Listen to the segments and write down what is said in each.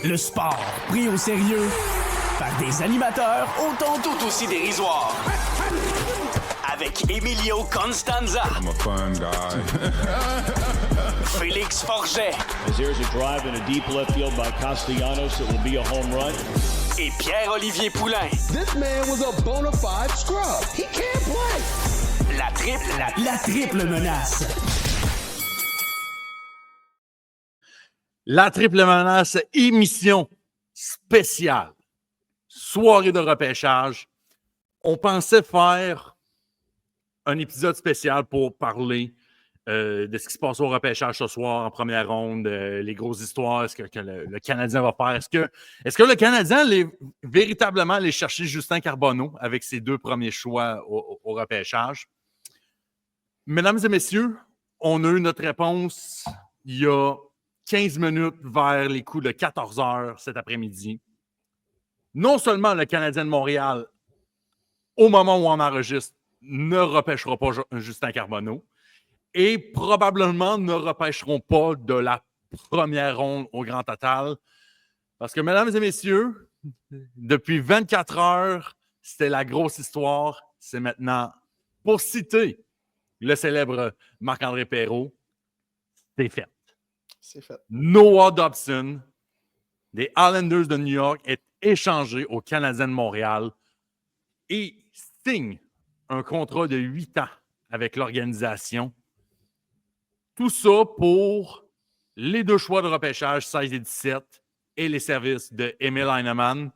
Le sport pris au sérieux par des animateurs autant tout aussi dérisoires. Avec Emilio Constanza. I'm a fun guy. Félix Forget. As there's a drive in a deep left field by Castellanos, it will be a home run. Et Pierre-Olivier Poulain. This man was a bona fide scrub. He can't play. La triple menace. La triple menace, émission spéciale. Soirée de repêchage. On pensait faire un épisode spécial pour parler de ce qui se passe au repêchage ce soir en première ronde, les grosses histoires, est-ce que le Canadien va faire? Est-ce que le Canadien allait véritablement aller chercher Justin Carbonneau avec ses 2 premiers choix au repêchage? Mesdames et messieurs, on a eu notre réponse il y a 15 minutes vers les coups de 14 heures cet après-midi. Non seulement le Canadien de Montréal, au moment où on enregistre, ne repêchera pas Justin Carbonneau et probablement ne repêcheront pas de la première ronde au grand total. Parce que, mesdames et messieurs, depuis 24 heures, c'était la grosse histoire. C'est maintenant, pour citer le célèbre Marc-André Perrault, c'est fait. C'est fait. Noah Dobson des Islanders de New York est échangé au Canadien de Montréal et signe un contrat de 8 ans avec l'organisation. Tout ça pour les 2 choix de repêchage 16 et 17 et les services de Emil Heinemann.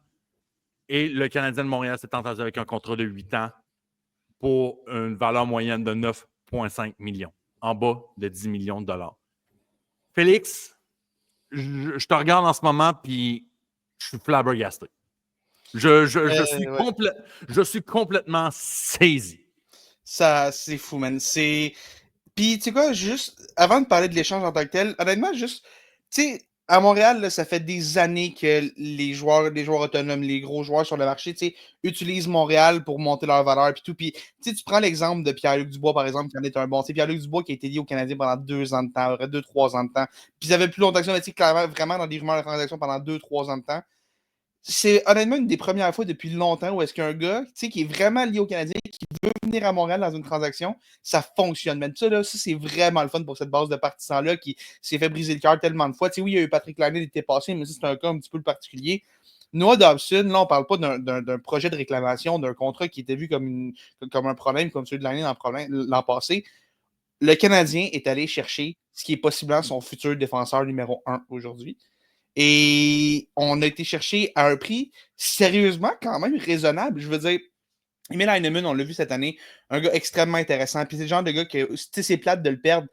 Et le Canadien de Montréal s'est entendu avec un contrat de 8 ans pour une valeur moyenne de 9,5 millions, en bas de 10 millions de dollars. Félix, je te regarde en ce moment puis je suis flabbergasté. Je suis complètement saisi. Ça, c'est fou, man. Puis, tu sais quoi, juste, avant de parler de l'échange en tant que tel, honnêtement, juste, tu sais, à Montréal, là, ça fait des années que les joueurs autonomes, les gros joueurs sur le marché, tu sais, utilisent Montréal pour monter leur valeur puis tout. Puis, tu sais, tu prends l'exemple de Pierre-Luc Dubois, par exemple, qui en est un bon. C'est Pierre-Luc Dubois qui a été lié au Canadien pendant 2 ans de temps, 2-3 ans de temps. Puis, ils avaient plus longtemps que ça, mais tu sais, clairement, vraiment dans des rumeurs de transaction pendant 2-3 ans de temps. C'est honnêtement une des premières fois depuis longtemps où est-ce qu'un gars, tu sais, qui est vraiment lié au Canadien, qui veut venir à Montréal dans une transaction, ça fonctionne. Mais ça, là, ça, c'est vraiment le fun pour cette base de partisans-là qui s'est fait briser le cœur tellement de fois. Tu sais, oui, il y a eu Patrick Laine l'été passé, mais ça, c'est un cas un petit peu particulier. Noah Dobson, là, on parle pas d'un projet de réclamation, d'un contrat qui était vu comme un problème, comme celui de l'année l'an passé. Le Canadien est allé chercher ce qui est possiblement son futur défenseur numéro 1 aujourd'hui. Et on a été chercher à un prix sérieusement quand même raisonnable. Je veux dire, Emil Heinemann, on l'a vu cette année, un gars extrêmement intéressant. Puis c'est le genre de gars que, tu sais, c'est plate de le perdre.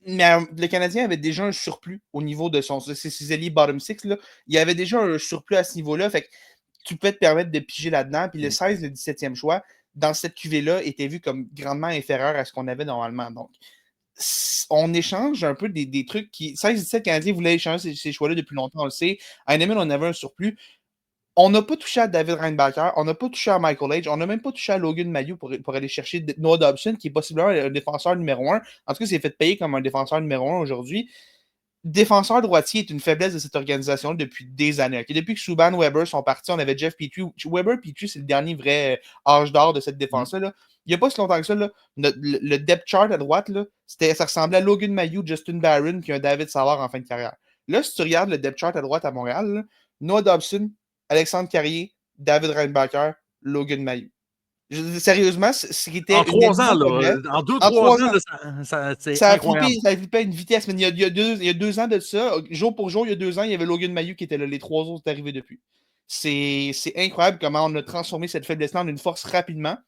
Mais le Canadien avait déjà un surplus au niveau de ses alliés bottom six. Là. Il y avait déjà un surplus à ce niveau-là. Fait que tu peux te permettre de piger là-dedans. Puis le 16, le 17e choix, dans cette cuvée-là, était vu comme grandement inférieur à ce qu'on avait normalement. Donc, on échange un peu des trucs qui. 16-17 Canadiens voulaient échanger ces choix-là depuis longtemps, on le sait. À Heinemann, on avait un surplus. On n'a pas touché à David Reinbacher, on n'a pas touché à Michael Age, on n'a même pas touché à Logan Mailloux pour aller chercher Noah Dobson, qui est possiblement un défenseur numéro 1. En tout cas, c'est fait payer comme un défenseur numéro 1 aujourd'hui. Défenseur droitier est une faiblesse de cette organisation depuis des années. Okay? Depuis que Subban, Weber sont partis, on avait Jeff Petrie. Weber, Petrie, c'est le dernier vrai âge d'or de cette défense-là. Là. Il n'y a pas si longtemps que ça, là, le depth chart à droite, là, ça ressemblait à Logan Mailloux, Justin Barron, puis un David Savard en fin de carrière. Là, si tu regardes le depth chart à droite à Montréal, là, Noah Dobson, Alexandre Carrier, David Reinbacher, Logan Mailloux. Sérieusement, ce qui était. En 3 ans, là. En 2-3 ans, ça a flippé à une vitesse. Mais il y a 2 ans de ça, jour pour jour, il y a 2 ans, il y avait Logan Mailloux qui était là. Les 3 autres sont arrivés depuis. C'est incroyable comment on a transformé cette faiblesse-là en une force rapidement.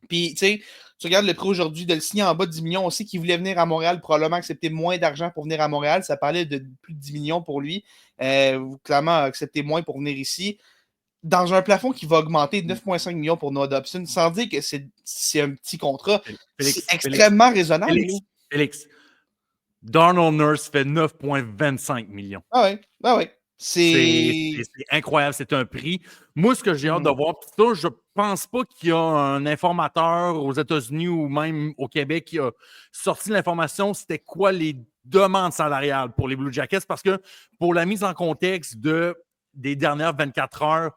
Puis, tu sais, tu regardes le prix aujourd'hui de le signer en bas de 10 millions. On sait qu'il voulait venir à Montréal, probablement accepter moins d'argent pour venir à Montréal. Ça parlait de plus de 10 millions pour lui. Clairement, accepter moins pour venir ici. Dans un plafond qui va augmenter 9,5 millions pour Noah Dobson, sans dire que c'est un petit contrat. C'est extrêmement raisonnable. Félix, Darnell Nurse fait 9,25 millions. Ah ouais. C'est incroyable, c'est un prix. Moi, ce que j'ai hâte de voir, pis ça, je pense pas qu'il y a un informateur aux États-Unis ou même au Québec qui a sorti l'information, c'était quoi les demandes salariales pour les Blue Jackets, parce que pour la mise en contexte des dernières 24 heures,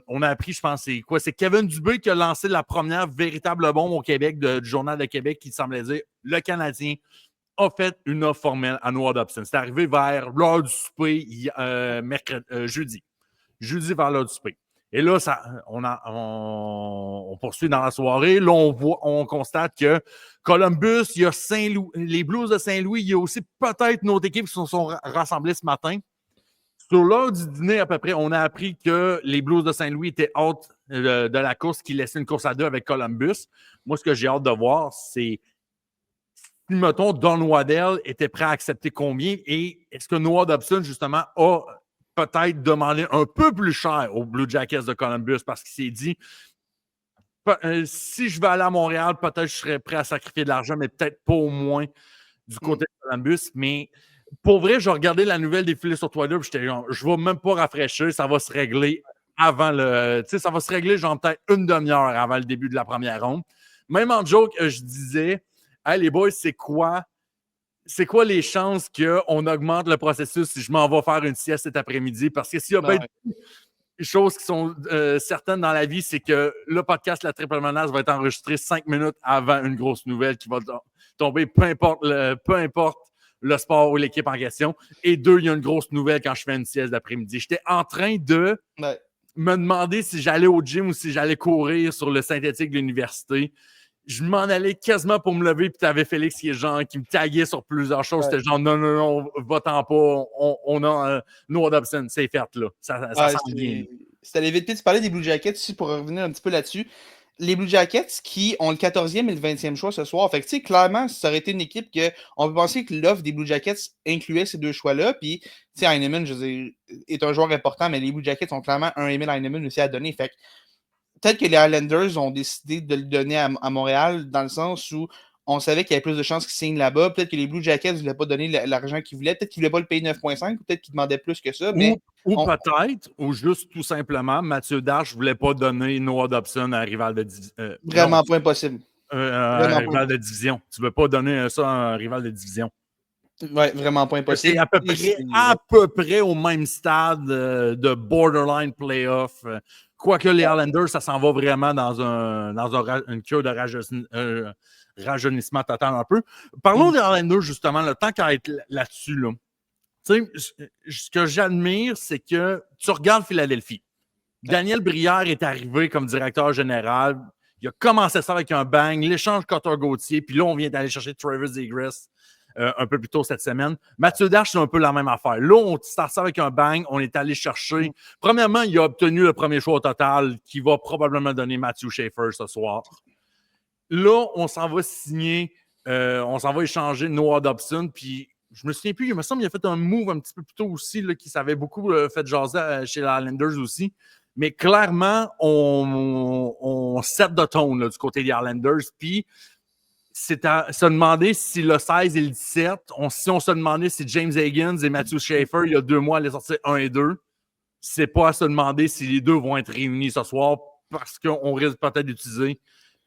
on a appris, je pense, c'est Kevin Dubé qui a lancé la première véritable bombe au Québec du Journal de Québec qui semblait dire le Canadien a fait une offre formelle à Noah Dobson. C'est arrivé vers l'heure du souper jeudi. Jeudi vers l'heure du souper. Et là, on poursuit dans la soirée. Là, on constate que Columbus, il y a Saint-Louis, les Blues de Saint-Louis, il y a aussi peut-être une autre équipe qui se sont rassemblées ce matin. Sur l'heure du dîner, à peu près, on a appris que les Blues de Saint-Louis étaient hâte de la course, qui laissait une course à 2 avec Columbus. Moi, ce que j'ai hâte de voir, c'est si, mettons, Don Waddell était prêt à accepter combien et est-ce que Noah Dobson, justement, a peut-être demandé un peu plus cher aux Blue Jackets de Columbus parce qu'il s'est dit si je vais aller à Montréal, peut-être que je serais prêt à sacrifier de l'argent, mais peut-être pas au moins du côté de Columbus. Mais pour vrai, j'ai regardé la nouvelle défiler sur Twitter et j'étais genre, je ne vais même pas rafraîchir, ça va se régler avant le. Tu sais, ça va se régler genre peut-être une demi-heure avant le début de la première ronde. Même en joke, je disais hey, les boys, c'est quoi les chances qu'on augmente le processus si je m'en vais faire une sieste cet après-midi? Parce que s'il y a bien des choses qui sont certaines dans la vie, c'est que le podcast La Triple Menace va être enregistré 5 minutes avant une grosse nouvelle qui va tomber, peu importe le sport ou l'équipe en question. Et 2, il y a une grosse nouvelle quand je fais une sieste d'après-midi. J'étais en train de me demander si j'allais au gym ou si j'allais courir sur le synthétique de l'université. Je m'en allais quasiment pour me lever, puis tu avais Félix qui me taguait sur plusieurs choses. C'était genre, non, va-t'en pas, on a Noah Dobson, c'est fait, là. Ça sent bien. C'est allé vite. Puis tu parlais des Blue Jackets, aussi, pour revenir un petit peu là-dessus. Les Blue Jackets qui ont le 14e et le 20e choix ce soir. Fait que, tu sais, clairement, ça aurait été une équipe on peut penser que l'offre des Blue Jackets incluait ces 2 choix-là. Puis, tu sais, Heinemann, je veux dire, est un joueur important, mais les Blue Jackets ont clairement un Emil Heinemann aussi à donner. Fait que, peut-être que les Islanders ont décidé de le donner à Montréal dans le sens où on savait qu'il y avait plus de chances qu'ils signent là-bas. Peut-être que les Blue Jackets ne voulaient pas donner l'argent qu'ils voulaient. Peut-être qu'ils ne voulaient pas le payer 9,5. Peut-être qu'ils demandaient plus que ça. Mais peut-être, ou juste tout simplement, Mathieu Darche ne voulait pas donner Noah Dobson à un rival de division. Vraiment pas impossible. Un rival de division. Tu ne veux pas donner ça à un rival de division. Oui, vraiment pas impossible. C'est à peu près au même stade de borderline playoff. Quoique les Islanders, ça s'en va vraiment dans une cure de rajeunissement total un peu. Parlons des Islanders, justement, le temps qu'à être là-dessus. Là. Tu sais, ce que j'admire, c'est que tu regardes Philadelphie. Daniel Brière est arrivé comme directeur général. Il a commencé ça avec un bang, l'échange Cotter-Gauthier, puis là, on vient d'aller chercher Travis Egress un peu plus tôt cette semaine. Mathieu Darche, c'est un peu la même affaire. Là, on start ça avec un bang. On est allé chercher. Premièrement, il a obtenu le premier choix au total qui va probablement donner Matthew Schaefer ce soir. Là, on s'en va signer, on s'en va échanger Noah Dobson. Puis, je me souviens plus, il me semble qu'il a fait un move un petit peu plus tôt aussi là, qui s'avait beaucoup fait jaser chez les Islanders aussi. Mais clairement, on set the tone là, du côté des Islanders. Puis, c'est à se demander si le 16 et le 17, si on se demandait si James Higgins et Matthew Schaefer, il y a 2 mois, allaient sortir 1 et 2, c'est pas à se demander si les deux vont être réunis ce soir parce qu'on risque peut-être d'utiliser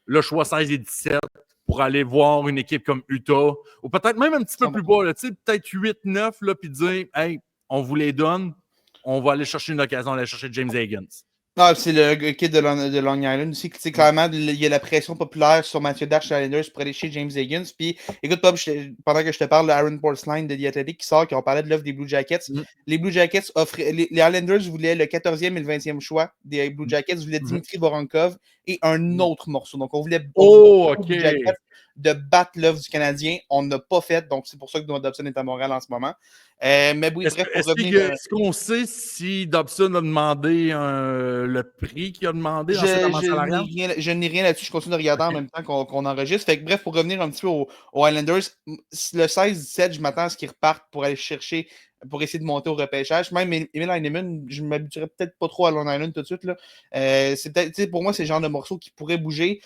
le choix 16 et 17 pour aller voir une équipe comme Utah ou peut-être même un petit peu plus bas, peut-être 8-9, puis dire « Hey, on vous les donne, on va aller chercher une occasion d'aller chercher James Higgins. » Ah, c'est le kid de Long Island aussi. Clairement, il y a la pression populaire sur Mathieu Darche et les Islanders pour aller chez James Higgins. Puis, écoute, Bob, pendant que je te parle de Aaron Porcelain de The Athletic qui sort, qui ont parlé de l'offre des Blue Jackets. Les Blue Jackets offraient. Les Islanders voulaient le 14e et le 20e choix des Blue Jackets. Ils voulaient Dimitri Voronkov et un autre morceau. Donc, on voulait Blue Jackets de battre l'offre du Canadien. On n'a pas fait. Donc, c'est pour ça que Noah Dobson est à Montréal en ce moment. Mais oui, bref, pour revenir. Est-ce qu'on sait si Dobson a demandé le prix qu'il a demandé dans cette demande salariale? Je n'ai rien là-dessus. Je continue de regarder en même temps qu'on enregistre. Fait que, bref, pour revenir un petit peu aux Islanders, le 16-17, je m'attends à ce qu'ils repartent pour aller chercher, pour essayer de monter au repêchage. Même Emil Heinemann, je ne m'habituerais peut-être pas trop à Long Island tout de suite. Là. C'est peut-être, pour moi, c'est le genre de morceau qui pourrait bouger.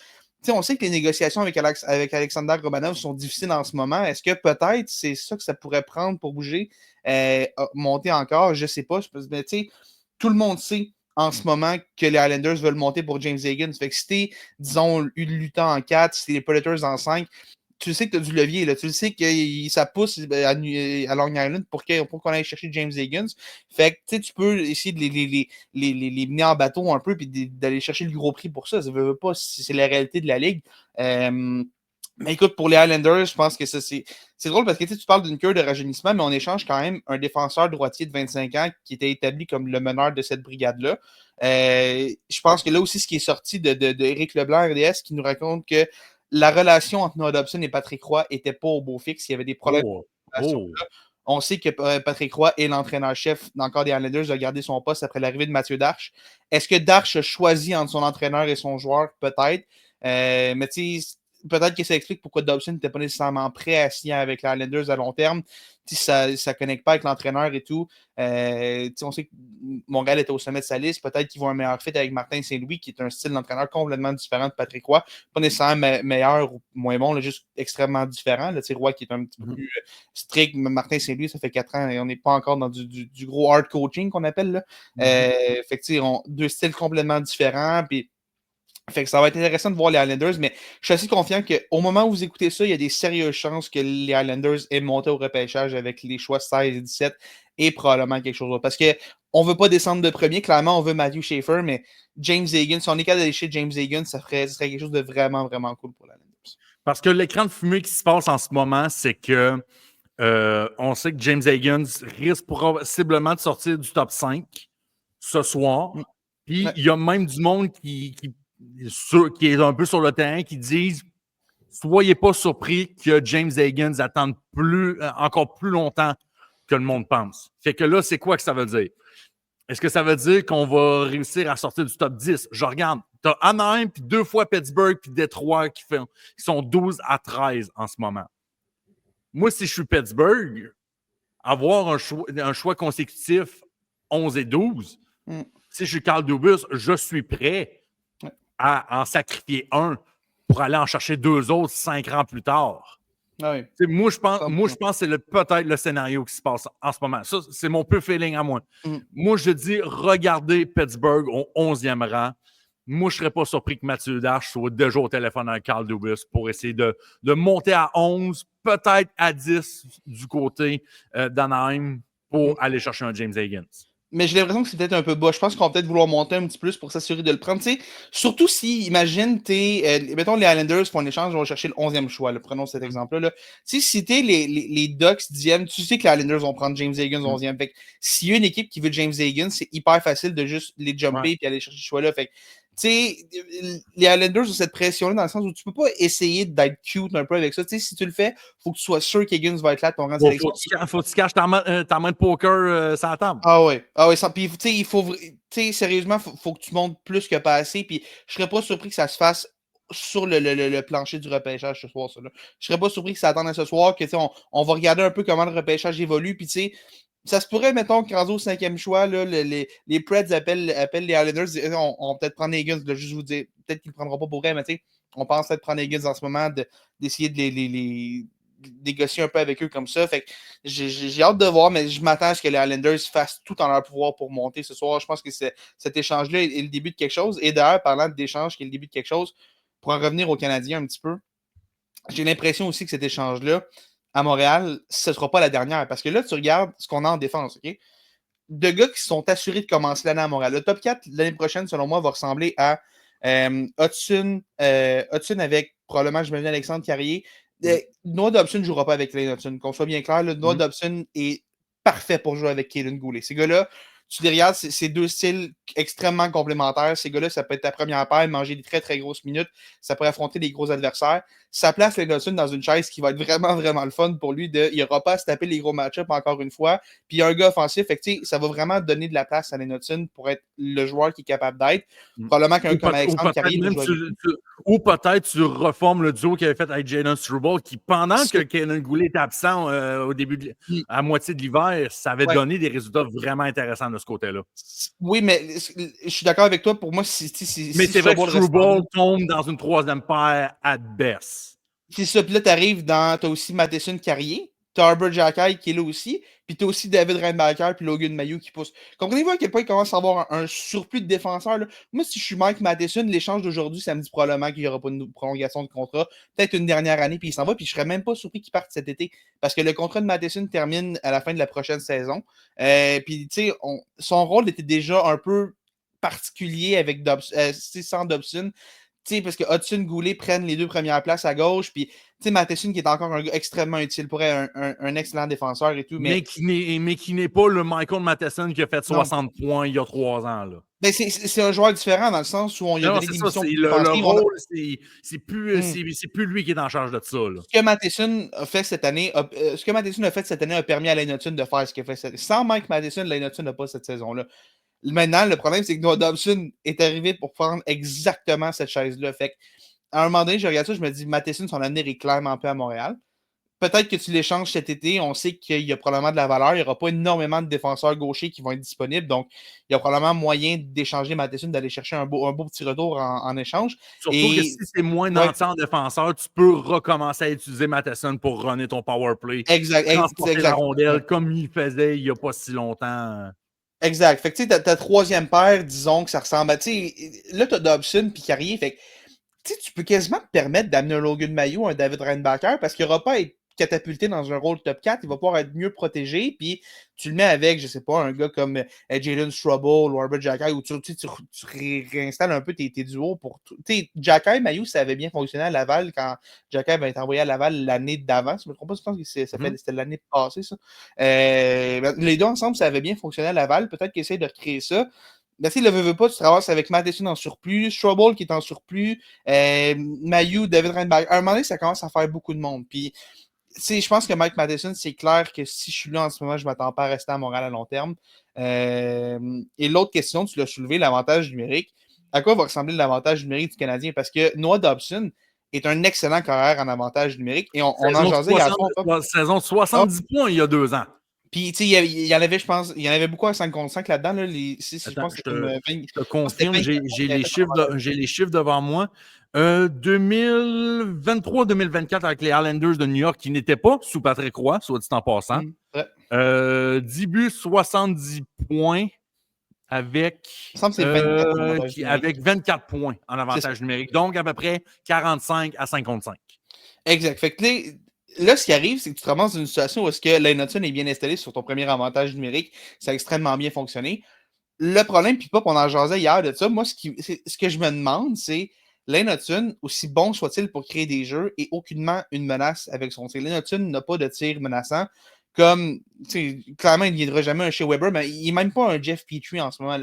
on sait que les négociations avec Alexander Romanov sont difficiles en ce moment. Est-ce que peut-être c'est ça que ça pourrait prendre pour bouger, monter encore? Je ne sais pas. Mais tout le monde sait en ce moment que les Islanders veulent monter pour James Higgins. Fait que si t'es, disons, une Luton en 4, si t'es les Predators en 5, tu sais que tu as du levier. Là. Tu sais que ça pousse à Long Island pour qu'on aille chercher James Higgins. Fait que tu peux essayer de les mener en bateau un peu et d'aller chercher le gros prix pour ça. Ça ne veut pas si c'est la réalité de la Ligue. Mais écoute, pour les Islanders, je pense que ça, c'est drôle parce que tu parles d'une cure de rajeunissement, mais on échange quand même un défenseur droitier de 25 ans qui était établi comme le meneur de cette brigade-là. Je pense que là aussi, ce qui est sorti de Éric Leblanc, RDS, qui nous raconte que la relation entre Noah Dobson et Patrick Roy n'était pas au beau fixe. Il y avait des problèmes de relation. On sait que Patrick Roy est l'entraîneur-chef encore des Islanders, a gardé son poste après l'arrivée de Mathieu Darche. Est-ce que Darche a choisi entre son entraîneur et son joueur? Peut-être. Mais tu sais, peut-être que ça explique pourquoi Dobson n'était pas nécessairement prêt à signer avec les Islanders à long terme. Ça ne connecte pas avec l'entraîneur et tout. On sait que Montréal était au sommet de sa liste. Peut-être qu'ils vont un meilleur fit avec Martin Saint-Louis, qui est un style d'entraîneur complètement différent de Patrick Roy. Pas nécessairement meilleur ou moins bon, là, juste extrêmement différent. Là, Roy qui est un petit peu plus strict. Martin Saint-Louis, ça fait 4 ans et on n'est pas encore dans du gros hard coaching qu'on appelle. Là. Fait que, deux styles complètement différents. Puis fait que ça va être intéressant de voir les Islanders, mais je suis assez confiant qu'au moment où vous écoutez ça, il y a des sérieuses chances que les Islanders aient monté au repêchage avec les choix 16 et 17 et probablement quelque chose d'autre. Parce qu'on ne veut pas descendre de premier, clairement, on veut Matthew Schaefer, mais James Higgins, si on est capable d'aller chez James Higgins, ça serait quelque chose de vraiment, vraiment cool pour les Islanders. Parce que l'écran de fumée qui se passe en ce moment, c'est que on sait que James Higgins risque possiblement de sortir du top 5 ce soir. Puis il y a même du monde qui est un peu sur le terrain, qui disent soyez pas surpris que James Higgins attende encore plus longtemps que le monde pense. Fait que là, c'est quoi que ça veut dire? Est-ce que ça veut dire qu'on va réussir à sortir du top 10? Je regarde, tu as Anaheim, puis 2 fois Pittsburgh, puis Détroit qui sont 12 à 13 en ce moment. Moi, si je suis Pittsburgh, avoir un choix consécutif 11 et 12, si je suis Carl Dubus, je suis prêt à en sacrifier un pour aller en chercher 2 autres 5 ans plus tard. Oui. Moi, je pense que c'est peut-être le scénario qui se passe en ce moment. Ça, c'est mon peu feeling à moi. Moi, je dis, regardez Pittsburgh au 11e rang. Moi, je ne serais pas surpris que Mathieu Darche soit déjà au téléphone avec Carl Dubus pour essayer de monter à 11, peut-être à 10 du côté d'Anaheim pour aller chercher un James Higgins. Mais j'ai l'impression que c'est peut-être un peu bas. Je pense qu'on va peut-être vouloir monter un petit peu plus pour s'assurer de le prendre. T'sais, surtout si, imagine, mettons les Islanders font un échange, vont chercher le 11e choix. Là, prenons cet exemple-là. Si t'es les Ducks 10e, tu sais que les Islanders vont prendre James Higgins 11e. Fait que s'il y a une équipe qui veut James Higgins, c'est hyper facile de juste les jumper et aller chercher ce choix-là. Fait que, tu sais, les Islanders ont cette pression-là dans le sens où tu peux pas essayer d'être cute un peu avec ça. Tu sais, si tu le fais, il faut que tu sois sûr qu'Higgins va être là à ton rang de sélection. Faut que tu caches ta main de poker sur la table. Ah ouais. Puis, tu sais, il faut, sérieusement, faut que tu montes plus que pas assez. Puis, je serais pas surpris que ça se fasse sur le plancher du repêchage ce soir. Ça, là. Je serais pas surpris que ça attende à ce soir, que, on va regarder un peu comment le repêchage évolue. Puis, tu sais, ça se pourrait, mettons, que rendu au 5e choix, là, les Preds appellent les Islanders. On va peut-être prendre Higgins, de juste vous dire, peut-être qu'ils ne le prendront pas pour vrai, mais tu sais, on pense peut-être prendre Higgins en ce moment, d'essayer de les négocier un peu avec eux comme ça. Fait que j'ai hâte de voir, mais je m'attends à ce que les Islanders fassent tout en leur pouvoir pour monter ce soir. Je pense que cet échange-là est le début de quelque chose. Et d'ailleurs, parlant d'échange qui est le début de quelque chose, pour en revenir aux Canadiens un petit peu, j'ai l'impression aussi que cet échange-là, à Montréal, ce ne sera pas la dernière. Parce que là, tu regardes ce qu'on a en défense, OK? De gars qui sont assurés de commencer l'année à Montréal. Le top 4 l'année prochaine, selon moi, va ressembler à Hudson avec probablement, je me dis, Alexandre Carrier. Noah Dobson ne jouera pas avec Clayton Hudson. Qu'on soit bien clair, Noah Dobson est parfait pour jouer avec Kaden Goulet. Ces gars-là, tu les regardes, c'est 2 styles extrêmement complémentaires. Ces gars-là, ça peut être ta première paire, manger des très, très grosses minutes. Ça pourrait affronter des gros adversaires. Ça place Clayton Hudson dans une chaise qui va être vraiment, vraiment le fun pour lui. Il n'aura pas à se taper les gros match-ups encore une fois. Puis il y a un gars offensif. Fait que, ça va vraiment donner de la place à Clayton Hudson pour être le joueur qui est capable d'être. Probablement qu'un comme Alexandre Carrier. Ou peut-être tu reformes le duo qu'il avait fait avec Jalen Struble, qui, pendant que Kaden Goulet était absent au début à moitié de l'hiver, ça avait donné des résultats vraiment intéressants de ce côté-là. Oui, mais je suis d'accord avec toi. Pour moi, Mais c'est vrai que Struble Struble tombe dans une troisième paire at best. c'est ça. Puis là, t'arrives dans. T'as aussi Matheson Carrier. T'as Arbor Jackay qui est là aussi. Puis t'as aussi David Reinbacher puis Logan Mailloux qui pousse. Comprenez-vous à quel point il commence à avoir un surplus de défenseurs, là? Moi, si je suis Mike Matheson, l'échange d'aujourd'hui, ça me dit probablement qu'il n'y aura pas de prolongation de contrat. Peut-être une dernière année, puis il s'en va. Puis je serais même pas surpris qu'il parte cet été. Parce que le contrat de Matheson termine à la fin de la prochaine saison. Puis, tu sais, son rôle était déjà un peu particulier avec sans Dobson. Parce que Hudson Goulet prennent les 2 premières places à gauche, puis Matheson qui est encore un gars extrêmement utile pour être un excellent défenseur et tout. Mais qui n'est pas le Michael Matheson qui a fait 60 points il y a 3 ans. Là. Mais c'est un joueur différent dans le sens où on y a donné des missions le rôle, c'est plus lui qui est en charge de ça. Là. Ce que Matheson a fait cette année, a permis à Lane Hudson de faire ce qu'il a fait cette année. Sans Mike Matheson, Lane Hudson n'a pas cette saison-là. Maintenant, le problème, c'est que Noah Dobson est arrivé pour prendre exactement cette chaise-là. Fait à un moment donné, je regarde ça, je me dis, Matheson, son avenir est clairement peu à Montréal. Peut-être que tu l'échanges cet été. On sait qu'il y a probablement de la valeur. Il n'y aura pas énormément de défenseurs gauchers qui vont être disponibles. Donc, il y a probablement moyen d'échanger Matheson, d'aller chercher un beau petit retour en échange. Surtout que si c'est moins nanti en défenseur, tu peux recommencer à utiliser Matheson pour runner ton power play. Exact. La rondelle comme il faisait il n'y a pas si longtemps. Exact. Fait que tu sais, ta troisième paire, disons que ça ressemble à. Là, tu as Dobson puis Carrier. Fait que tu peux quasiment te permettre d'amener un Logan Mailloux, un David Reinbacher, parce qu'il n'aura pas à être catapulté dans un rôle top 4, il va pouvoir être mieux protégé, puis tu le mets avec, je sais pas, un gars comme Jalen Struble ou Arbor Jackay, où tu réinstalles un peu tes duos pour tout. Jackay, Mailloux, ça avait bien fonctionné à Laval quand Jackay avait été envoyé à Laval l'année d'avant. Si je me trompe pas, je pense que c'était l'année passée, ça. Les deux ensemble, ça avait bien fonctionné à Laval. Peut-être qu'ils essayent de recréer ça. Ben, si le veut pas, tu travailles avec Matheson en surplus, Struble qui est en surplus, Mailloux, David Reinbacher. À un moment donné, ça commence à faire beaucoup de monde. Puis, je pense que Mike Matheson, c'est clair que si je suis là en ce moment, je ne m'attends pas à rester à Montréal à long terme. Et l'autre question, tu l'as soulevé, l'avantage numérique. À quoi va ressembler l'avantage numérique du Canadien? Parce que Noah Dobson est un excellent carrière en avantage numérique. Et on en jasait également. Saison de 70 points il y a 2 ans. Puis, tu sais, il y en avait, je pense, il y en avait beaucoup à 5 contre 5 là-dedans. Là, je te confirme, j'ai les chiffres devant moi. 2023-2024 avec les Islanders de New York qui n'étaient pas sous Patrick Roy, soit dit en passant. 10 buts, 70 points avec 24 points en avantage numérique. Donc, à peu près 45 à 55. Exact. Fait que là, ce qui arrive, c'est que tu te ramasses dans une situation où est-ce que Lane Hudson est bien installé sur ton premier avantage numérique. Ça a extrêmement bien fonctionné. Le problème, puis on en jasait hier de ça, moi, ce que je me demande, c'est Lane Hudson, aussi bon soit-il pour créer des jeux, est aucunement une menace avec son tir. Lane Hudson n'a pas de tir menaçant. Comme, clairement, il ne viendra jamais un chez Weber, mais il n'est même pas un Jeff Petrie en ce moment.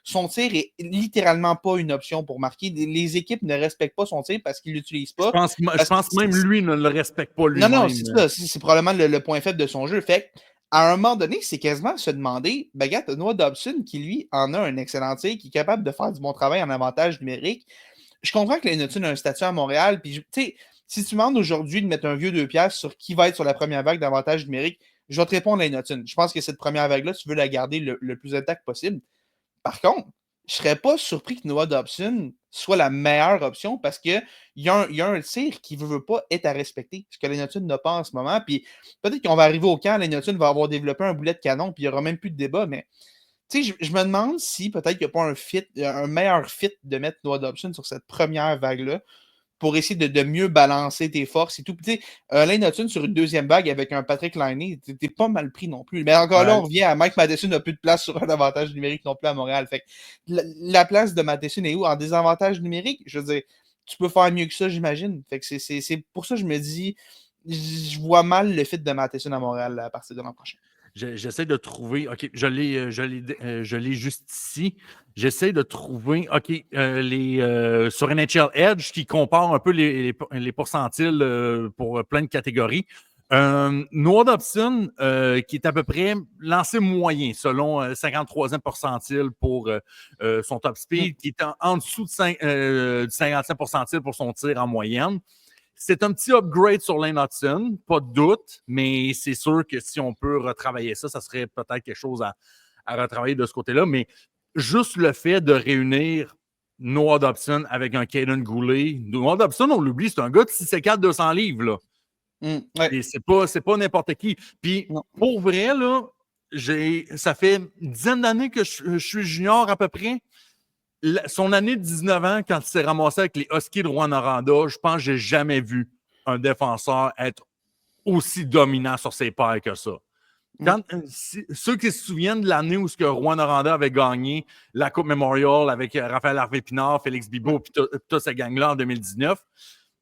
Son tir est littéralement pas une option pour marquer. Les équipes ne respectent pas son tir parce qu'ils ne l'utilisent pas. Je pense même lui ne le respecte pas lui-même. Non, c'est ça. C'est probablement le point faible de son jeu. Fait à un moment donné, c'est quasiment se demander, regarde, Noah Dobson, qui lui en a un excellent tir, qui est capable de faire du bon travail en avantage numérique. Je comprends que Lane Hudson a un statut à Montréal, puis si tu me demandes aujourd'hui de mettre un vieux 2 piastres sur qui va être sur la première vague d'avantage numérique, je vais te répondre Lane Hudson. Je pense que cette première vague-là, tu veux la garder le plus intact possible. Par contre, je ne serais pas surpris que Noah Dobson soit la meilleure option parce qu'il y a un tir qui ne veut pas être à respecter, ce que Lane Hudson n'a pas en ce moment. Puis peut-être qu'on va arriver au camp, Lane Hudson va avoir développé un boulet de canon, puis il n'y aura même plus de débat, mais je me demande si peut-être qu'il n'y a pas un meilleur fit de mettre Noah Dobson sur cette première vague-là pour essayer de mieux balancer tes forces et tout. Lane Hudson sur une deuxième vague avec un Patrick Laine, t'es pas mal pris non plus. Mais encore là, on revient à Mike Matheson n'a plus de place sur un avantage numérique non plus à Montréal. Fait que la place de Matheson est où? En désavantage numérique? Je veux dire, tu peux faire mieux que ça, j'imagine. Fait que c'est pour ça que je me dis, je vois mal le fit de Matheson à Montréal à partir de l'an prochain. J'essaie de trouver. OK, je l'ai juste ici. J'essaie de trouver, OK, sur NHL Edge qui compare un peu les pourcentiles pour plein de catégories. Noah Dobson, qui est à peu près lancé moyen selon 53e percentile pour son top speed, qui est en dessous du 55e percentile pour son tir en moyenne. C'est un petit upgrade sur Lane Hudson, pas de doute, mais c'est sûr que si on peut retravailler ça, ça serait peut-être quelque chose à retravailler de ce côté-là. Mais juste le fait de réunir Noah Dobson avec un Caden Goulet. Noah Dobson, on l'oublie, c'est un gars de 6'4", 200 livres, là. Ouais. Et c'est pas n'importe qui. Puis, Non. pour vrai, là, ça fait une dizaine d'années que je suis junior à peu près. Son année de 19 ans, quand il s'est ramassé avec les Huskies de Rouyn-Noranda, je pense que j'ai jamais vu un défenseur être aussi dominant sur ses pairs que ça. Ceux qui se souviennent de l'année où Rouyn-Noranda avait gagné la Coupe Memorial avec Raphaël Harvey-Pinard, Félix Bibeau et toute cette gang-là en 2019,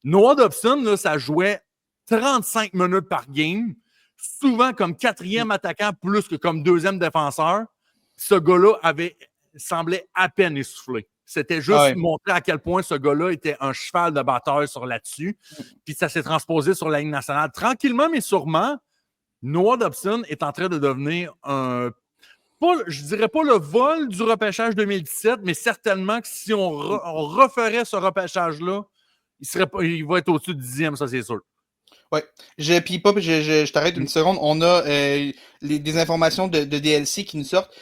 Noah Dobson, là, ça jouait 35 minutes par game, souvent comme quatrième attaquant plus que comme deuxième défenseur. Ce gars-là semblait à peine essoufflé. C'était juste montrer à quel point ce gars-là était un cheval de bataille là-dessus. Puis ça s'est transposé sur la Ligue nationale. Tranquillement, mais sûrement, Noah Dobson est en train de devenir je dirais pas le vol du repêchage 2017, mais certainement que si on referait ce repêchage-là, il va être au-dessus du 10e, ça c'est sûr. Oui. Je t'arrête une seconde. On a des informations de DLC qui nous sortent.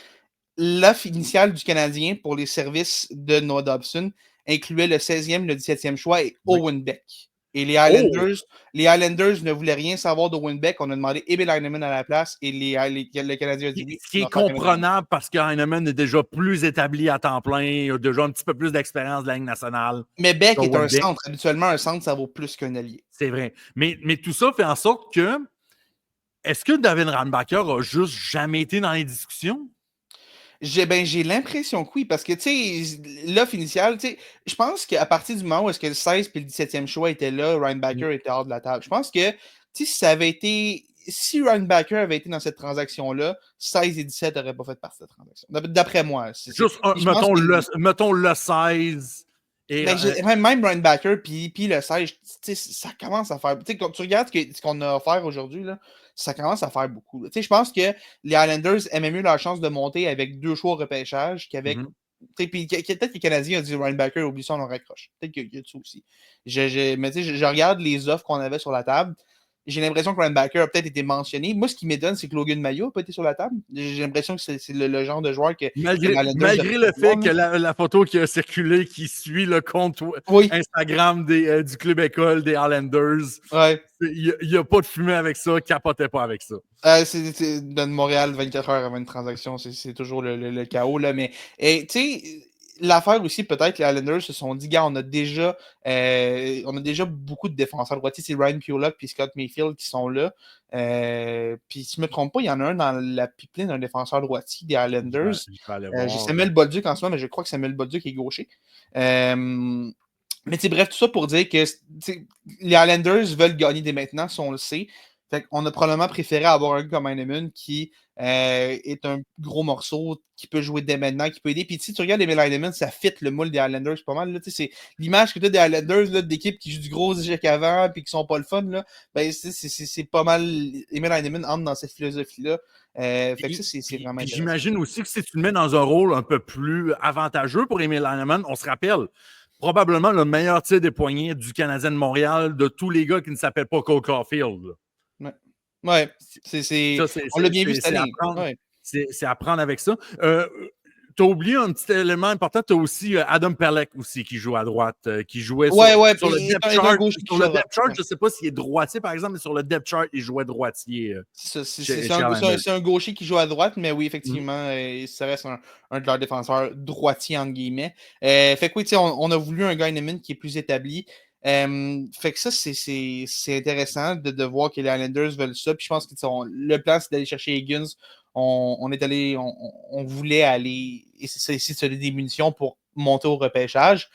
L'offre initiale du Canadien pour les services de Noah Dobson incluait le 16e, le 17e choix et Owen Beck. Et les Highlanders ne voulaient rien savoir d'Owen Beck. On a demandé Emil Heinemann à la place et le Canadien a dit oui. Ce qui est comprenable parce que Heinemann est déjà plus établi à temps plein, il a déjà un petit peu plus d'expérience de la Ligue nationale. Mais Beck est un centre. Habituellement, un centre, ça vaut plus qu'un allié. C'est vrai. Mais tout ça fait en sorte que est-ce que David Reinbacher a juste jamais été dans les discussions? J'ai l'impression que oui, parce que, tu sais, l'offre initiale, tu sais, je pense qu'à partir du moment où est-ce que le 16 et le 17e choix étaient là, Reinbacher était hors de la table. Je pense que, tu sais, si Reinbacher avait été dans cette transaction-là, 16 et 17 n'auraient pas fait partie de cette transaction. D'après moi. Mettons le 16. Même Reinbacher puis le 16, ça commence à faire. Tu sais, quand tu regardes ce qu'on a offert aujourd'hui, là, ça commence à faire beaucoup. Tu sais, je pense que les Islanders aimaient mieux leur chance de monter avec 2 choix au repêchage qu'avec. Puis peut-être que les Canadiens ont dit Reinbacher, oublie ça, on le raccroche. Peut-être qu'il y a de ça aussi. Mais tu sais, je regarde les offres qu'on avait sur la table. J'ai l'impression que Reinbacher a peut-être été mentionné. Moi, ce qui m'étonne, c'est que Logan Mailloux n'a pas été sur la table. J'ai l'impression que c'est le genre de joueur que... Malgré le fait que la photo qui a circulé, qui suit le compte Instagram du club école des Islanders, il n'y a pas de fumée avec ça, capotez pas avec ça. C'est dans Montréal, 24 heures avant une transaction, c'est toujours le chaos. Là, mais tu sais... L'affaire aussi, peut-être, les Islanders se sont dit, gars, on a déjà beaucoup de défenseurs droitiers. C'est Ryan Pulock et Scott Mayfield qui sont là. Puis, si je ne me trompe pas, il y en a un dans la pipeline d'un défenseur droitier des Islanders. J'ai Samuel Bolduc en ce moment, mais je crois que Samuel Bolduc est gaucher. Mais bref, tout ça pour dire que les Islanders veulent gagner dès maintenant, si on le sait. Fait qu'on a probablement préféré avoir un gars comme Heinemann qui est un gros morceau, qui peut jouer dès maintenant, qui peut aider. Puis si tu regardes Emil Heinemann, ça fit le moule des Highlanders pas mal. Là, c'est l'image que tu as des Highlanders, d'équipes qui jouent du gros échec avant puis qui sont pas le fun. Là, ben, c'est pas mal. Emil Heinemann entre dans cette philosophie-là. Fait que ça, c'est vraiment intéressant. J'imagine aussi que si tu le mets dans un rôle un peu plus avantageux pour Emil Heinemann, on se rappelle, probablement le meilleur tir des poignets du Canadien de Montréal de tous les gars qui ne s'appellent pas Cole Caulfield. Ouais, on l'a bien vu cette année. C'est à prendre avec ça. Tu as oublié un petit élément important. Tu as aussi Adam Pelech aussi qui joue à droite, qui jouait sur le depth chart. Sur le depth chart, je ne sais pas s'il est droitier, par exemple, mais sur le depth chart, il jouait droitier. C'est un gaucher qui joue à droite, mais oui, effectivement, ça reste un de leurs défenseurs droitiers, entre guillemets. Fait que oui, on a voulu un gars Heinemann qui est plus établi. Fait que ça, c'est intéressant de voir que les Islanders veulent ça. Puis je pense que le plan, c'est d'aller chercher Higgins. On voulait aller essayer de se donner des munitions pour monter au repêchage.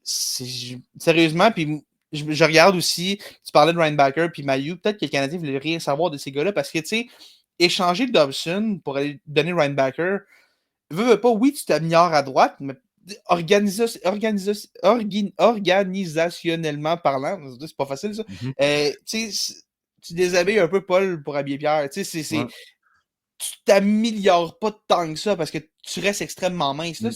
Sérieusement, puis je regarde aussi, tu parlais de Reinbacher puis Mailloux, peut-être que les Canadiens ne voulaient rien savoir de ces gars-là parce que, tu sais, échanger Dobson pour aller donner Reinbacher, veux pas, oui, tu t'améliores à droite, mais organisationnellement parlant, c'est pas facile ça. Tu déshabilles un peu Paul pour habiller Pierre. Tu t'améliores pas tant que ça parce que tu restes extrêmement mince. Là,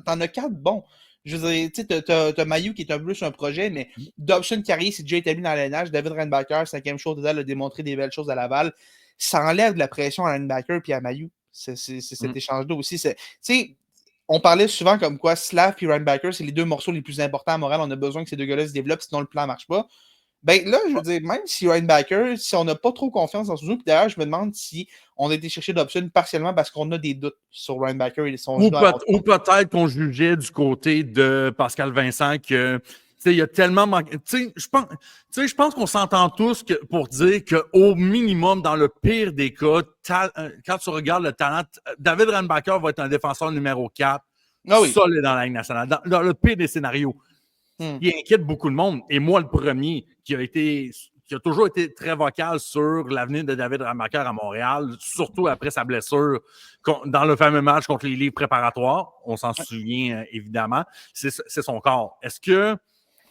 t'en as 4 bons. Je veux dire, tu sais, t'as Mailloux qui est un peu sur un projet, mais Dobson Carrier, c'est déjà établi dans l'ANH. David Reinbacher, 5e chose total, a démontré des belles choses à Laval. Ça enlève de la pression à Reinbacher puis à Mailloux. cet échange-là aussi. Tu sais, on parlait souvent comme quoi Slav et Ryan Backer, c'est les deux morceaux les plus importants à Montréal. On a besoin que ces deux gars-là se développent, sinon le plan ne marche pas. Ben là, je veux dire, même si Ryan Backer, si on n'a pas trop confiance dans ce jeu, puis d'ailleurs, je me demande si on a été chercher Dobson partiellement parce qu'on a des doutes sur Ryan Backer et son jeu. Ou peut-être qu'on jugeait du côté de Pascal Vincent que il y a tellement manqué. Je pense qu'on s'entend tous pour dire qu'au minimum, dans le pire des cas, quand tu regardes le talent, David Renbacker va être un défenseur numéro 4 solide dans la Ligue nationale. Dans le pire des scénarios. Il inquiète beaucoup de monde. Et moi, le premier, qui a toujours été très vocal sur l'avenir de David Renbacker à Montréal, surtout après sa blessure dans le fameux match contre les livres préparatoires. On s'en souvient évidemment. C'est son corps. Est-ce que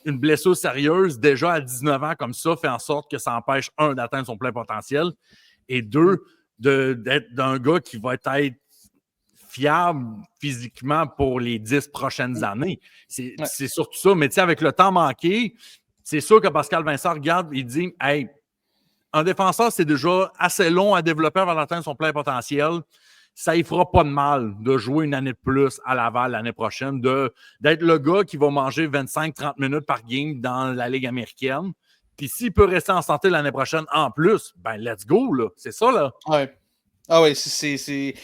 une blessure sérieuse, déjà à 19 ans comme ça, fait en sorte que ça empêche, un, d'atteindre son plein potentiel, et deux, d'être d'un gars qui va être fiable physiquement pour les 10 prochaines années. C'est surtout ça. Mais avec le temps manqué, c'est sûr que Pascal Vincent regarde et dit « Hey, un défenseur, c'est déjà assez long à développer avant d'atteindre son plein potentiel. Ça ne fera pas de mal de jouer une année de plus à Laval l'année prochaine, d'être le gars qui va manger 25-30 minutes par game dans la Ligue américaine. Puis s'il peut rester en santé l'année prochaine en plus, ben let's go, là. C'est ça, là. Ouais. Ah ouais, c'est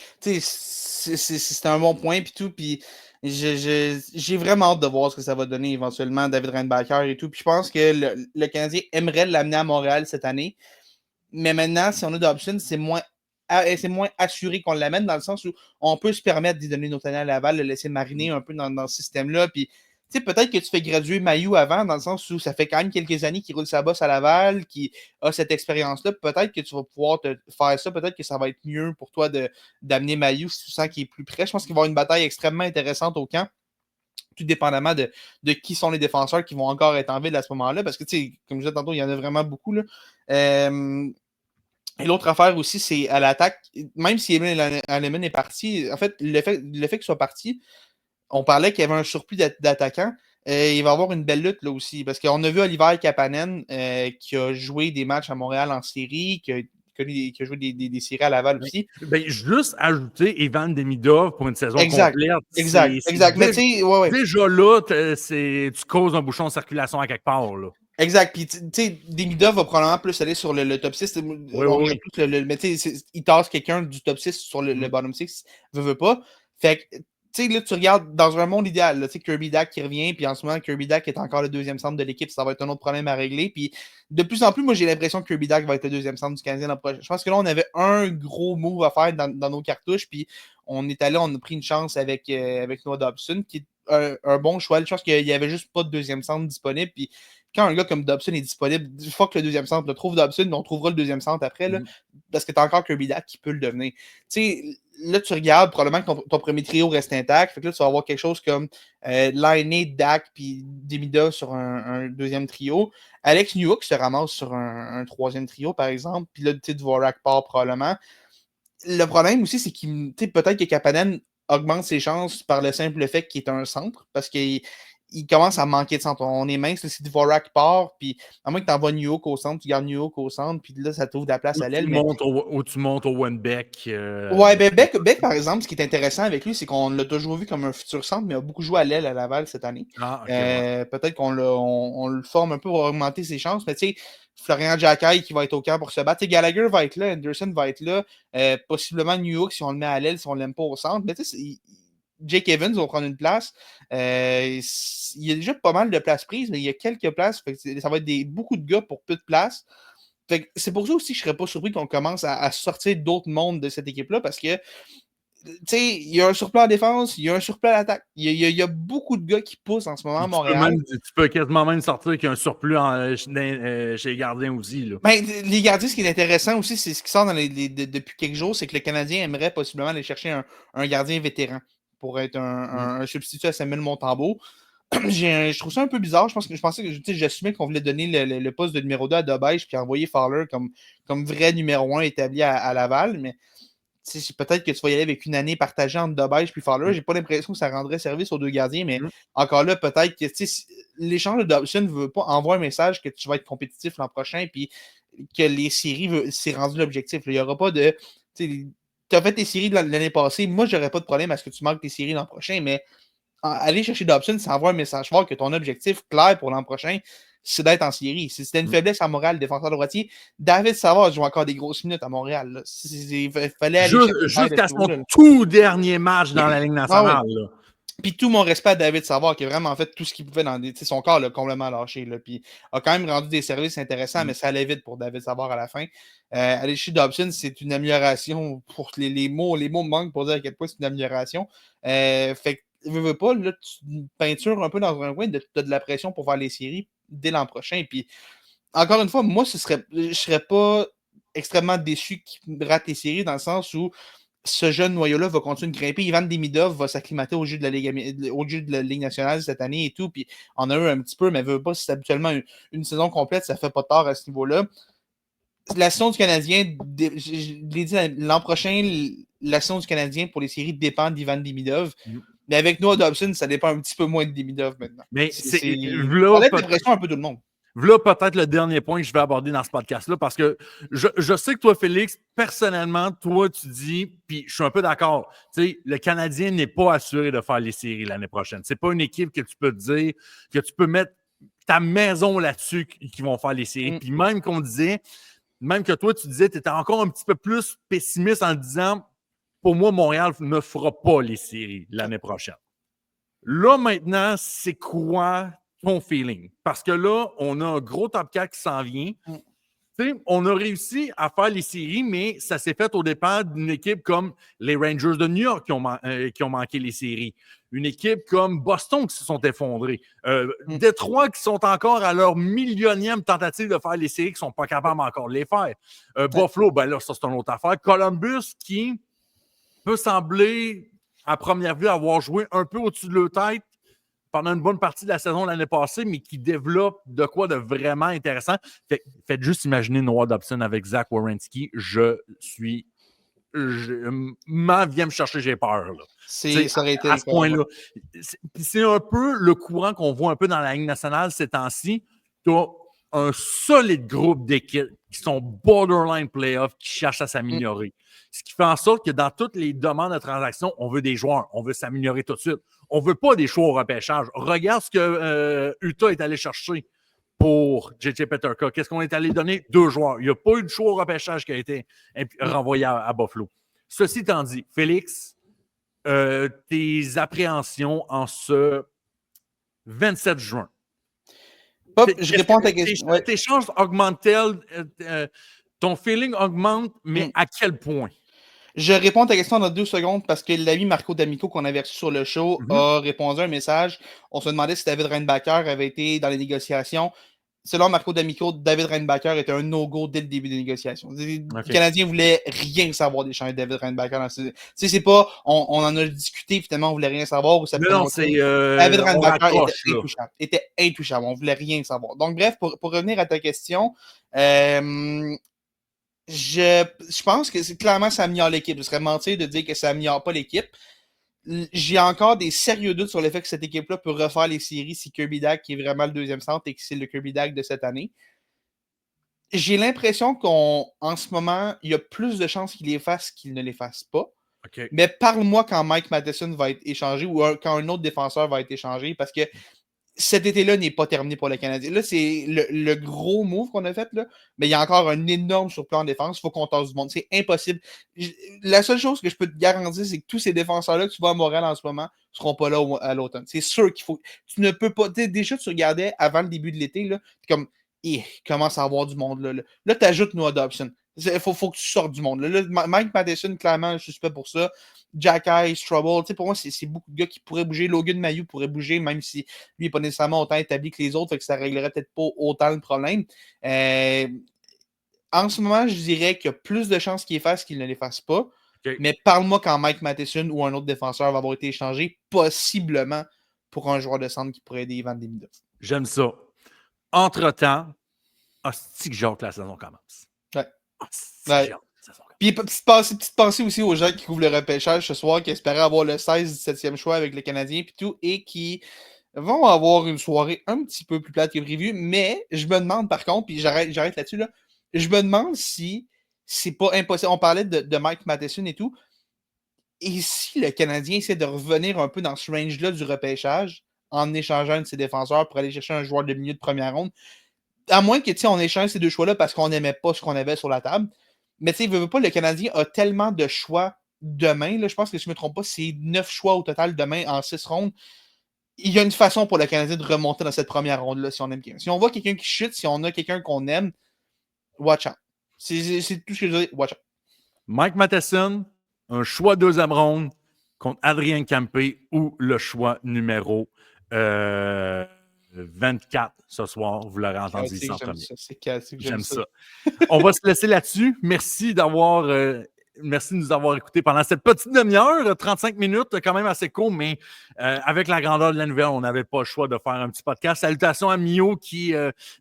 un bon point, puis tout, puis j'ai vraiment hâte de voir ce que ça va donner éventuellement, David Renbacker et tout, puis je pense que le Canadien aimerait l'amener à Montréal cette année, mais maintenant, si on a Dobson, c'est moins assuré qu'on l'amène, dans le sens où on peut se permettre d'y donner notre année à Laval, le laisser mariner un peu dans ce système-là, puis peut-être que tu fais graduer Mailloux avant, dans le sens où ça fait quand même quelques années qu'il roule sa bosse à Laval, qui a cette expérience-là. Peut-être que tu vas pouvoir te faire ça. Peut-être que ça va être mieux pour toi d'amener Mailloux si tu sens qu'il est plus près. Je pense qu'il va y avoir une bataille extrêmement intéressante au camp, tout dépendamment de qui sont les défenseurs qui vont encore être en ville à ce moment-là. Parce que, comme je disais tantôt, il y en a vraiment beaucoup, là. Et l'autre affaire aussi, c'est à l'attaque. Même si Alleman est parti, en fait, le fait qu'il soit parti, on parlait qu'il y avait un surplus d'attaquants. Il va y avoir une belle lutte là aussi. Parce qu'on a vu Oliver Kapanen qui a joué des matchs à Montréal en série, qui a joué des séries à Laval aussi. Ben, juste ajouter Ivan Demidov pour une saison complète. Exact. Mais déjà là, tu causes un bouchon de circulation à quelque part. Là. Exact. Puis, tu sais, Demidov va probablement plus aller sur le top 6. Oui. Mais tu sais, il tasse quelqu'un du top 6 sur le bottom 6. Veut pas. Fait que, tu sais, là, tu regardes dans un monde idéal, tu sais, Kirby Dack qui revient, puis en ce moment, Kirby Dack est encore le deuxième centre de l'équipe, ça va être un autre problème à régler. Puis de plus en plus, moi, j'ai l'impression que Kirby Dack va être le deuxième centre du Canadien l'an prochain. Je pense que là, on avait un gros move à faire dans nos cartouches, puis on est allé, on a pris une chance avec Noah Dobson, qui est un bon choix. Je pense qu'il n'y avait juste pas de deuxième centre disponible, puis quand un gars comme Dobson est disponible, fuck le deuxième centre, le trouve Dobson, mais on trouvera le deuxième centre après, là, parce que t'as encore Kirby Dack qui peut le devenir. Tu sais, là, tu regardes, probablement que ton premier trio reste intact. Fait que là, tu vas avoir quelque chose comme Lainé, Dak, puis Demida sur un deuxième trio. Alex Newhook se ramasse sur un troisième trio, par exemple. Puis là, tu sais, Dvorak part probablement. Le problème aussi, c'est qu'il peut-être que Kapanen augmente ses chances par le simple fait qu'il est un centre, parce qu'il commence à manquer de centre. On est mince, si Dvorak part, puis à moins que tu envoies Newhook au centre, tu gardes Newhook au centre, puis là, ça t'ouvre de la place à l'aile. Ou tu montes au Wenbeck. Ouais, ben Beck, par exemple, ce qui est intéressant avec lui, c'est qu'on l'a toujours vu comme un futur centre, mais il a beaucoup joué à l'aile à Laval cette année. Peut-être qu'on le forme un peu pour augmenter ses chances, mais tu sais, Florian Jacquet qui va être au camp pour se battre. T'sais, Gallagher va être là, Anderson va être là, possiblement Newhook si on le met à l'aile, si on ne l'aime pas au centre, mais tu sais, Jake Evans va prendre une place. Il y a déjà pas mal de places prises, mais il y a quelques places. Fait que ça va être beaucoup de gars pour peu de place. Fait que c'est pour ça aussi que je ne serais pas surpris qu'on commence à sortir d'autres mondes de cette équipe-là parce que il y a un surplus en défense, il y a un surplus à l'attaque. Il y a beaucoup de gars qui poussent en ce moment à Montréal. Tu peux quasiment même sortir qu'il y a un surplus chez les gardiens aussi. Là. Ben, les gardiens, ce qui est intéressant aussi, c'est ce qui sort depuis quelques jours, c'est que le Canadien aimerait possiblement aller chercher un gardien vétéran pour être un substitut à Samuel Montembeault. Je trouve ça un peu bizarre. Je pensais que j'assumais qu'on voulait donner le poste de numéro 2 à Dobèche puis envoyer Fowler comme vrai numéro 1 établi à Laval, mais peut-être que tu vas y aller avec une année partagée entre Dobèche puis Fowler. J'ai pas l'impression que ça rendrait service aux deux gardiens, mais encore là, peut-être que l'échange de Dobson ne veut pas envoyer un message que tu vas être compétitif l'an prochain puis que les séries, c'est rendu l'objectif. Il n'y aura pas de tu as fait tes séries de l'année passée. Moi, j'aurais pas de problème à ce que tu manques tes séries l'an prochain, mais aller chercher Dobson, c'est envoyer un message fort que ton objectif clair pour l'an prochain, c'est d'être en série. Si c'était une faiblesse à Montréal, défenseur droitier, David Savard joue encore des grosses minutes à Montréal. Là. Il fallait aller jusqu'à son tout dernier match dans la Ligue nationale. Ah ouais. Puis tout mon respect à David Savard, qui a vraiment fait tout ce qu'il pouvait dans son corps l'a complètement lâché. Là, puis a quand même rendu des services intéressants, mais ça allait vite pour David Savard à la fin. Aller chez Dobson, c'est une amélioration. Pour les mots me manquent pour dire à quel point c'est une amélioration. Fait que, veux pas, là, tu peintures un peu dans un coin, tu as de la pression pour faire les séries dès l'an prochain. Puis encore une fois, moi, je serais pas extrêmement déçu qu'il rate les séries dans le sens où ce jeune noyau-là va continuer de grimper. Ivan Demidov va s'acclimater au jeu de la Ligue nationale cette année et tout. Puis on a eu un petit peu, mais veut pas, si c'est habituellement une saison complète, ça fait pas tard à ce niveau-là. La saison du Canadien, je l'ai dit l'an prochain, la saison du Canadien pour les séries dépend d'Ivan Demidov. Mais avec Noah Dobson, ça dépend un petit peu moins de Demidov maintenant. Mais ça laisse la pression un peu tout le monde. Voilà peut-être le dernier point que je vais aborder dans ce podcast-là, parce que je sais que toi, Félix, personnellement, toi, tu dis, puis je suis un peu d'accord, tu sais, le Canadien n'est pas assuré de faire les séries l'année prochaine. C'est pas une équipe que tu peux te dire, que tu peux mettre ta maison là-dessus qui vont faire les séries. Puis même qu'on disait, même que toi, tu disais, tu étais encore un petit peu plus pessimiste en disant, pour moi, Montréal ne fera pas les séries l'année prochaine. Là, maintenant, c'est quoi ton feeling? Parce que là, on a un gros top 4 qui s'en vient. On a réussi à faire les séries, mais ça s'est fait au départ d'une équipe comme les Rangers de New York qui ont manqué les séries. Une équipe comme Boston qui se sont effondrés. Détroit qui sont encore à leur millionième tentative de faire les séries, qui ne sont pas capables encore de les faire. Buffalo, ben là, ça c'est une autre affaire. Columbus qui peut sembler, à première vue, avoir joué un peu au-dessus de leur tête pendant une bonne partie de la saison l'année passée, mais qui développe de quoi de vraiment intéressant. Faites juste imaginer Noah Dobson avec Zach Werenski. M'en vient me chercher, j'ai peur. Là. Ça aurait été à ce point-là. C'est un peu le courant qu'on voit un peu dans la Ligue nationale ces temps-ci. Tu as un solide groupe d'équipes qui sont borderline playoff, qui cherchent à s'améliorer. Ce qui fait en sorte que dans toutes les demandes de transactions, on veut des joueurs. On veut s'améliorer tout de suite. On ne veut pas des choix au repêchage. Regarde ce que Utah est allé chercher pour J.J. Peterka. Qu'est-ce qu'on est allé donner? 2 joueurs. Il n'y a pas eu de choix au repêchage qui a été renvoyé à Buffalo. Ceci étant dit, Félix, tes appréhensions en ce 27 juin. Je réponds à ta question. Tes chances augmentent-elles? Ton feeling augmente, mais à quel point? Je réponds à ta question dans 2 secondes parce que l'ami Marco D'Amico qu'on avait reçu sur le show a répondu à un message. On se demandait si David Reinbacher avait été dans les négociations. Selon Marco D'Amico, David Reinbacher était un no-go dès le début des négociations. Les Canadiens voulaient rien savoir d'échanger David Reinbacher. C'est pas, on en a discuté, finalement, on voulait rien savoir. Ou ça non, c'est... David Reinbacher était intouchable. On voulait rien savoir. Donc, bref, pour revenir à ta question, je pense que clairement, ça améliore l'équipe. Je serais mentir de dire que ça améliore pas l'équipe. J'ai encore des sérieux doutes sur le fait que cette équipe-là peut refaire les séries si Kirby Dach, qui est vraiment le deuxième centre, et que c'est le Kirby Dach de cette année. J'ai l'impression qu'en ce moment, il y a plus de chances qu'il les fasse qu'il ne les fasse pas. Okay. Mais parle-moi quand Mike Matheson va être échangé ou quand un autre défenseur va être échangé, parce que cet été-là n'est pas terminé pour le Canadien. Là, c'est le gros move qu'on a fait, là, mais il y a encore un énorme surplus en défense. Il faut qu'on tasse du monde. C'est impossible. La seule chose que je peux te garantir, c'est que tous ces défenseurs-là que tu vois à Montréal en ce moment ne seront pas là à l'automne. C'est sûr qu'il faut... Tu ne peux pas... Déjà, tu regardais avant le début de l'été, là, comme... Il commence à avoir du monde. Là tu ajoutes Noah Dobson. Il faut que tu sortes du monde. Là, Mike Matheson, clairement, je suis pas pour ça. Jack Eyes, Trouble, pour moi, c'est beaucoup de gars qui pourraient bouger. Logan Mailloux pourrait bouger, même si lui n'est pas nécessairement autant établi que les autres, fait que ça réglerait peut-être pas autant le problème. En ce moment, je dirais qu'il y a plus de chances qu'il les fasse qu'il ne les fasse pas. Okay. Mais parle-moi quand Mike Matheson ou un autre défenseur va avoir été échangé, possiblement pour un joueur de centre qui pourrait aider Ivan Demidov. J'aime ça. Entre-temps, hostie que j'ai hâte que la saison commence. Ouais. Puis petite pensée aussi aux gens qui couvrent le repêchage ce soir, qui espéraient avoir le 16-17e choix avec les Canadiens et tout, et qui vont avoir une soirée un petit peu plus plate que prévu. Mais je me demande par contre, puis j'arrête là-dessus, là, je me demande si c'est pas impossible. On parlait de Mike Matheson et tout. Et si le Canadien essaie de revenir un peu dans ce range-là du repêchage en échangeant un de ses défenseurs pour aller chercher un joueur de milieu de première ronde, à moins que, tu sais, on échange ces deux choix-là parce qu'on n'aimait pas ce qu'on avait sur la table. Mais, tu sais, veut pas, le Canadien a tellement de choix demain. Là, je pense que, si je ne me trompe pas, c'est 9 choix au total demain en 6 rondes. Il y a une façon pour le Canadien de remonter dans cette première ronde-là si on aime quelqu'un. Si on voit quelqu'un qui chute, si on a quelqu'un qu'on aime, watch out. C'est tout ce que je veux dire. Watch out. Mike Matheson, un choix deuxième ronde contre Adrien Campé ou le choix numéro 24 ce soir. Vous l'aurez entendu ici en premier. J'aime ça. On va se laisser là-dessus. Merci merci de nous avoir écoutés pendant cette petite demi-heure, 35 minutes, quand même assez court, mais avec la grandeur de la nouvelle, on n'avait pas le choix de faire un petit podcast. Salutations à Mio qui,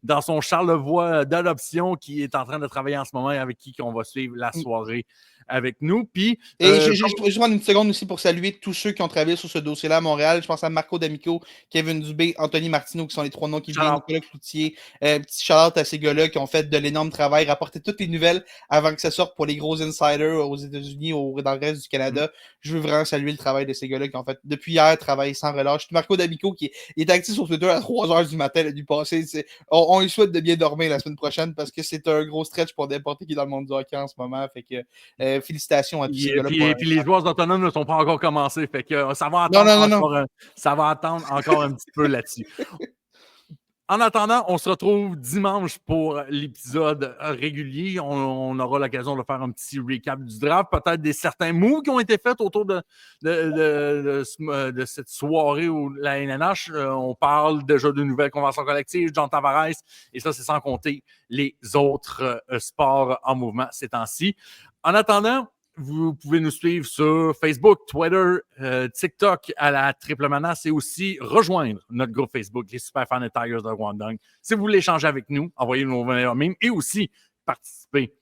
dans son Charlevoix d'adoption, qui est en train de travailler en ce moment et avec qui on va suivre la soirée avec nous. Puis, et je prends une seconde aussi pour saluer tous ceux qui ont travaillé sur ce dossier-là à Montréal. Je pense à Marco D'Amico, Kevin Dubé, Anthony Martineau, qui sont les 3 noms qui viennent, Nicolas Cloutier. Petit shout-out à ces gars-là qui ont fait de l'énorme travail, rapporté toutes les nouvelles avant que ça sorte pour les gros insiders aux États-Unis ou dans le reste du Canada. Je veux vraiment saluer le travail de ces gars-là qui ont fait, depuis hier, travaillé sans relâche. Marco D'Amico qui est actif sur Twitter à 3h du matin du passé. On lui souhaite de bien dormir la semaine prochaine parce que c'est un gros stretch pour n'importe qui dans le monde du hockey en ce moment. Fait que félicitations à tous ces gars-là. Puis les joueurs autonomes ne sont pas encore commencés. Fait que ça va attendre, ça va attendre encore un petit peu là-dessus. En attendant, on se retrouve dimanche pour l'épisode régulier. On aura l'occasion de faire un petit recap du draft, peut-être des certains moves qui ont été faits autour de cette soirée où la NNH. On parle déjà de nouvelles conventions collectives, John Tavares, et ça, c'est sans compter les autres sports en mouvement ces temps-ci. En attendant, vous pouvez nous suivre sur Facebook, Twitter, TikTok à la Triple Menace et aussi rejoindre notre groupe Facebook, les super fans des Tigers de Guangdong. Si vous voulez échanger avec nous, envoyez-nous vos mimes et aussi participer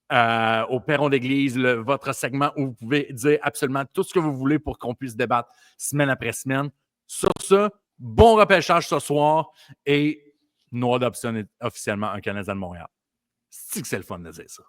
au Perron d'Église, votre segment où vous pouvez dire absolument tout ce que vous voulez pour qu'on puisse débattre semaine après semaine. Sur ce, bon repêchage ce soir et Noah Dobson est officiellement un Canadien de Montréal. C'est que c'est le fun de dire ça.